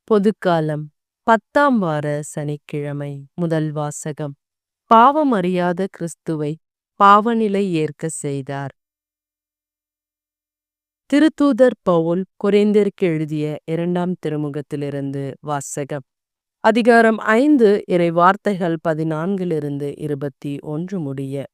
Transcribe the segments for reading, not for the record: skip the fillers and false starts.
பொதுக்காலம் 10ஆம் வார சனிக்கிழமை. முதல் வாசகம். பாவம் அறியாத கிறிஸ்துவை பாவநிலை ஏற்க செய்தார். திருத்தூதர் பவுல் கொரிந்தியருக்கு எழுதிய 2ஆம் திருமுகத்திலிருந்து வாசகம். அதிகாரம் 5 இறை வார்த்தைகள் 14 21 முடிய.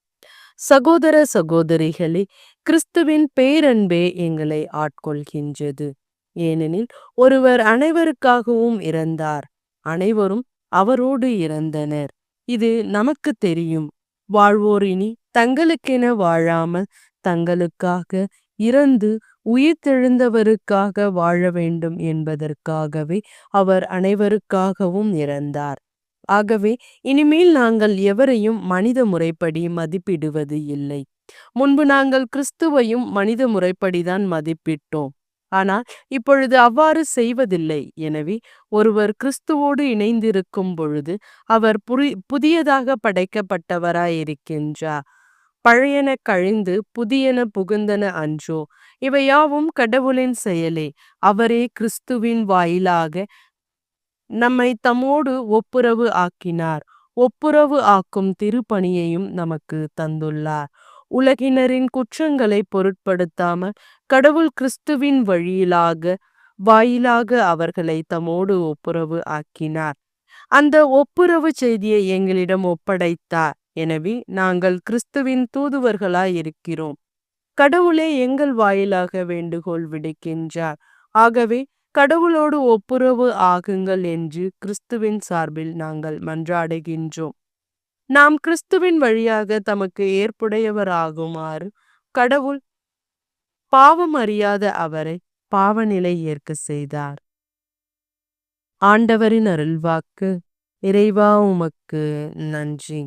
சகோதர சகோதரிகளே, கிறிஸ்துவின் பேரன்பே எங்களை ஆட்கொள்கின்றது. ஏனெனில் ஒருவர் அனைவருக்காகவும் இறந்தார், அனைவரும் அவரோடு இறந்தனர். இது நமக்கு தெரியும். வாழ்வோர் இனி தங்களுக்கென வாழாமல் தங்களுக்காக இறந்து உயிர்த்தெழுந்தவருக்காக வாழ வேண்டும் என்பதற்காகவே அவர் அனைவருக்காகவும் இறந்தார். ஆகவே இனிமேல் நாங்கள் எவரையும் மனித முறைப்படி மதிப்பிடுவது இல்லை. முன்பு நாங்கள் கிறிஸ்துவையும் மனித முறைப்படிதான் மதிப்பிட்டோம். ஆனால் இப்பொழுது அவ்வாறு செய்வதில்லை. எனவே ஒருவர் கிறிஸ்துவோடு இணைந்திருக்கும் பொழுது அவர் புதியதாக படைக்கப்பட்டவராயிருக்கின்றார். பழையன கழிந்து புதியன புகுந்தன அன்றோ. இவையாவும் கடவுளின் செயலே. அவரே கிறிஸ்துவின் வாயிலாக நம்மை தம்மோடு ஒப்புரவு ஆக்கினார். ஒப்புரவு ஆக்கும் திருப்பணியையும் நமக்கு தந்துள்ளார். உலகினரின் குற்றங்களை பொருட்படுத்தாமல் கடவுள் கிறிஸ்துவின் வாயிலாக அவர்களை தம்மோடு ஒப்புரவு ஆக்கினார். அந்த ஒப்புரவு செய்தியை எங்களிடம் ஒப்படைத்தார். எனவே நாங்கள் கிறிஸ்துவின் தூதுவர்களாய் இருக்கிறோம். கடவுளே எங்கள் வாயிலாக வேண்டுகோள் விடுக்கின்றார். ஆகவே கடவுளோடு ஒப்புரவு ஆகுங்கள் என்று கிறிஸ்துவின் சார்பில் நாங்கள் மன்றாடுகின்றோம். நாம் கிறிஸ்துவின் வழியாக தமக்கு ஏற்புடையவராகுமாறு கடவுள் பாவம் அறியாத அவரை பாவநிலை ஏற்க செய்தார். ஆண்டவரின் அருள்வாக்கு. இறைவா, உமக்கு நன்றி.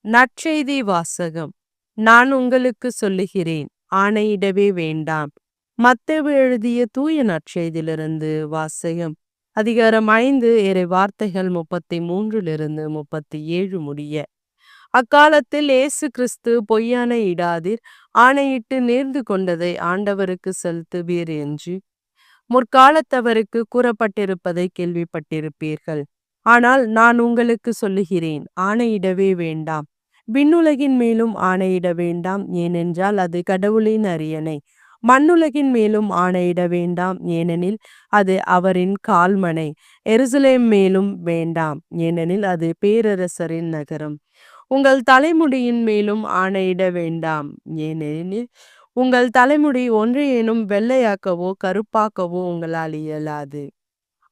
நற்செய்தி வாசகம். நான் உங்களுக்கு சொல்லுகிறேன், ஆணையிடவே வேண்டாம். மத்தேயு எழுதிய தூய நற்செய்தியிலிருந்து வாசகம். அதிகாரம் 5 இறை வார்த்தைகள் 33 37 முடிய. அக்காலத்தில் இயேசு கிறிஸ்து பொய்யான இடாதீர், ஆணையிட்டு நேர்ந்து கொண்டதை ஆண்டவருக்கு செலுத்துவீர் என்று முற்காலத்தவருக்கு கூறப்பட்டிருப்பதை கேள்விப்பட்டிருப்பீர்கள். ஆனால் நான் உங்களுக்கு சொல்லுகிறேன், ஆணையிடவே வேண்டாம். விண்ணுலகின் மேலும் ஆணையிட வேண்டாம், ஏனென்றால் அது கடவுளின் அரியணை. மண்ணுலகின் மேலும் ஆணையிட வேண்டாம், ஏனெனில் அது அவரின் கால்மனை. எருசலேம் மேலும் வேண்டாம், ஏனெனில் அது பேரரசரின் நகரம். உங்கள் தலைமுடியின் மேலும் ஆணையிட வேண்டாம், ஏனெனில் உங்கள் தலைமுடி ஒன்றையேனும் வெள்ளையாக்கவோ கருப்பாக்கவோ உங்களால் இயலாது.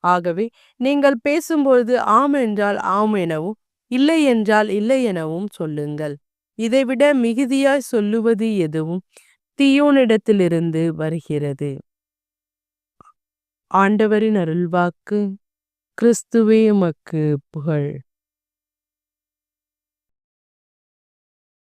ஆகவே நீங்கள் பேசும்பொழுது ஆம் என்றால் ஆம் எனவும் இல்லை என்றால் இல்லை எனவும் சொல்லுங்கள். இதைவிட மிகுதியாய் சொல்லுவது எதுவும் தீயோனிடத்திலிருந்து வருகிறது. ஆண்டவரின் அருள்வாக்கு. கிறிஸ்துவே உமக்கு புகழ்.